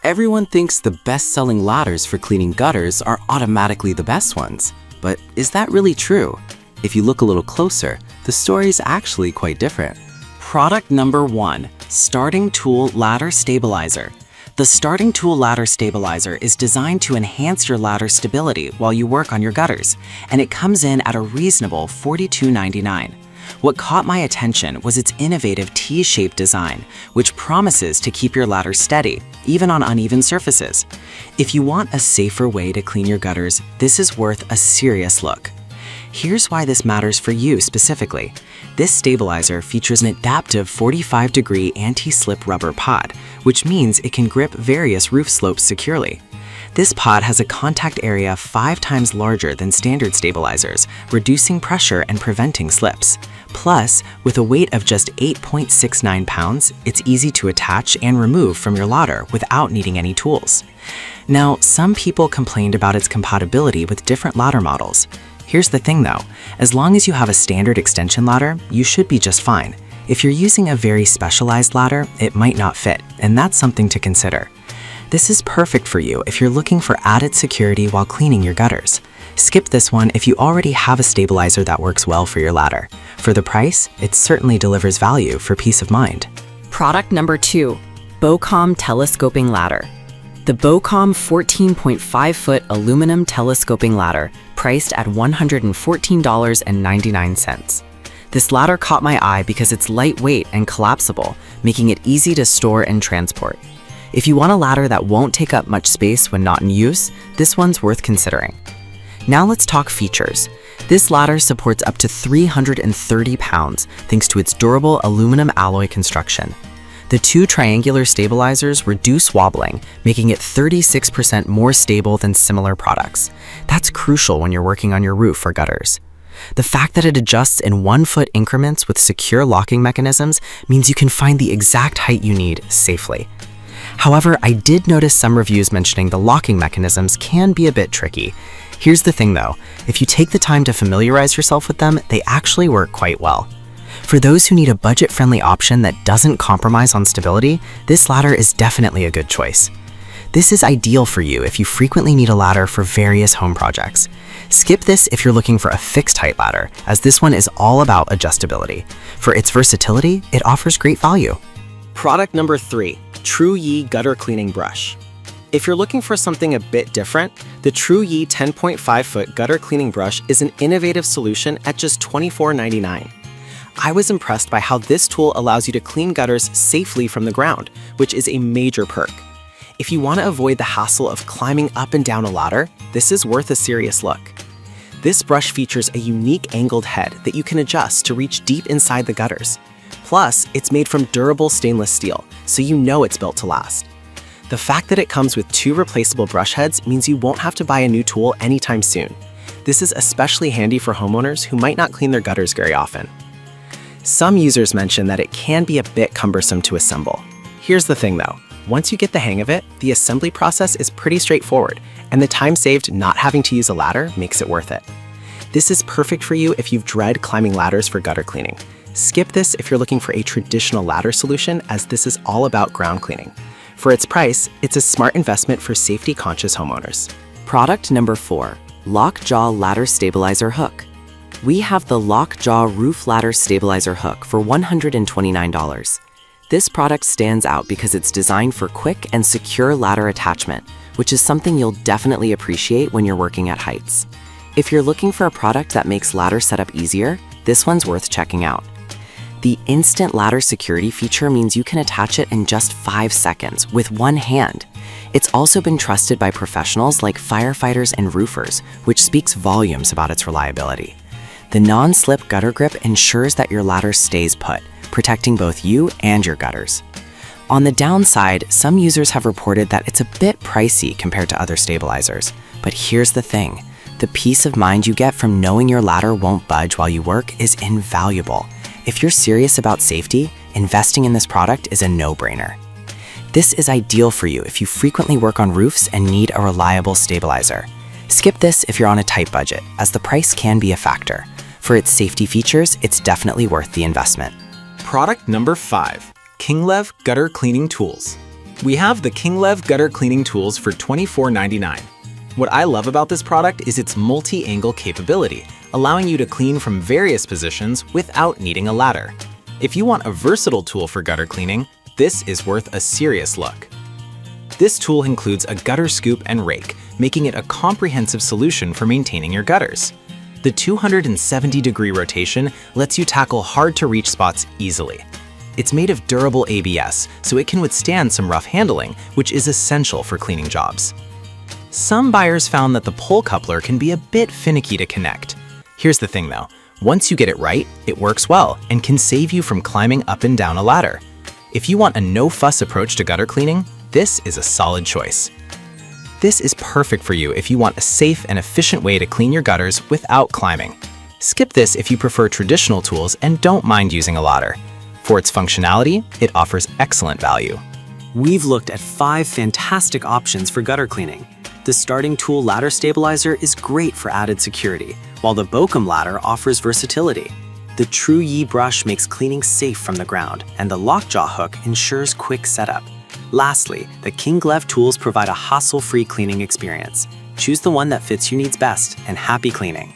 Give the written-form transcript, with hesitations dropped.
Everyone thinks the best-selling ladders for cleaning gutters are automatically the best ones. But is that really true? If you look a little closer, the story is actually quite different. Product number 1, Starting Tool Ladder Stabilizer. The Starting Tool Ladder Stabilizer is designed to enhance your ladder stability while you work on your gutters, and it comes in at a reasonable $42.99. What caught my attention was its innovative T-shaped design, which promises to keep your ladder steady, even on uneven surfaces. If you want a safer way to clean your gutters, this is worth a serious look. Here's why this matters for you specifically. This stabilizer features an adaptive 45-degree anti-slip rubber pod, which means it can grip various roof slopes securely. This pod has a contact area 5 times larger than standard stabilizers, reducing pressure and preventing slips. Plus, with a weight of just 8.69 pounds, it's easy to attach and remove from your ladder without needing any tools. Now, some people complained about its compatibility with different ladder models. Here's the thing though, as long as you have a standard extension ladder, you should be just fine. If you're using a very specialized ladder, it might not fit, and that's something to consider. This is perfect for you if you're looking for added security while cleaning your gutters. Skip this one if you already have a stabilizer that works well for your ladder. For the price, it certainly delivers value for peace of mind. Product number 2, Bocom Telescoping Ladder. The Bocom 14.5-foot aluminum telescoping ladder, priced at $114.99. This ladder caught my eye because it's lightweight and collapsible, making it easy to store and transport. If you want a ladder that won't take up much space when not in use, this one's worth considering. Now let's talk features. This ladder supports up to 330 pounds thanks to its durable aluminum alloy construction. The 2 triangular stabilizers reduce wobbling, making it 36% more stable than similar products. That's crucial when you're working on your roof or gutters. The fact that it adjusts in 1-foot increments with secure locking mechanisms means you can find the exact height you need safely. However, I did notice some reviews mentioning the locking mechanisms can be a bit tricky. Here's the thing though, if you take the time to familiarize yourself with them, they actually work quite well. For those who need a budget-friendly option that doesn't compromise on stability, this ladder is definitely a good choice. This is ideal for you if you frequently need a ladder for various home projects. Skip this if you're looking for a fixed-height ladder, as this one is all about adjustability. For its versatility, it offers great value. Product number 3, TruYi Gutter Cleaning Brush. If you're looking for something a bit different, the TruYi 10.5-foot gutter cleaning brush is an innovative solution at just $24.99. I was impressed by how this tool allows you to clean gutters safely from the ground, which is a major perk. If you want to avoid the hassle of climbing up and down a ladder, this is worth a serious look. This brush features a unique angled head that you can adjust to reach deep inside the gutters. Plus, it's made from durable stainless steel, so you know it's built to last. The fact that it comes with 2 replaceable brush heads means you won't have to buy a new tool anytime soon. This is especially handy for homeowners who might not clean their gutters very often. Some users mention that it can be a bit cumbersome to assemble. Here's the thing though, once you get the hang of it, the assembly process is pretty straightforward, and the time saved not having to use a ladder makes it worth it. This is perfect for you if you dread climbing ladders for gutter cleaning. Skip this if you're looking for a traditional ladder solution, as this is all about ground cleaning. For its price, it's a smart investment for safety-conscious homeowners. Product number 4, Lockjaw Ladder Stabilizer Hook. We have the Lockjaw Roof Ladder Stabilizer Hook for $129. This product stands out because it's designed for quick and secure ladder attachment, which is something you'll definitely appreciate when you're working at heights. If you're looking for a product that makes ladder setup easier, this one's worth checking out. The instant ladder security feature means you can attach it in just 5 seconds with one hand. It's also been trusted by professionals like firefighters and roofers, which speaks volumes about its reliability. The non-slip gutter grip ensures that your ladder stays put, protecting both you and your gutters. On the downside, some users have reported that it's a bit pricey compared to other stabilizers. But here's the thing, the peace of mind you get from knowing your ladder won't budge while you work is invaluable. If you're serious about safety, investing in this product is a no-brainer. This is ideal for you if you frequently work on roofs and need a reliable stabilizer. Skip this if you're on a tight budget, as the price can be a factor. For its safety features, it's definitely worth the investment. Product number 5, Kinglev Gutter Cleaning Tools. We have the KingLev gutter cleaning tools for $24.99. What I love about this product is its multi-angle capability, allowing you to clean from various positions without needing a ladder. If you want a versatile tool for gutter cleaning, this is worth a serious look. This tool includes a gutter scoop and rake, making it a comprehensive solution for maintaining your gutters. The 270-degree rotation lets you tackle hard-to-reach spots easily. It's made of durable ABS, so it can withstand some rough handling, which is essential for cleaning jobs. Some buyers found that the pole coupler can be a bit finicky to connect. Here's the thing though, once you get it right, it works well and can save you from climbing up and down a ladder. If you want a no-fuss approach to gutter cleaning, this is a solid choice. This is perfect for you if you want a safe and efficient way to clean your gutters without climbing. Skip this if you prefer traditional tools and don't mind using a ladder. For its functionality, it offers excellent value. We've looked at 5 fantastic options for gutter cleaning. The starting tool ladder stabilizer is great for added security, while the Bokum ladder offers versatility. The TruYi brush makes cleaning safe from the ground, and the Lockjaw hook ensures quick setup. Lastly, the KingLev tools provide a hassle-free cleaning experience. Choose the one that fits your needs best, and happy cleaning.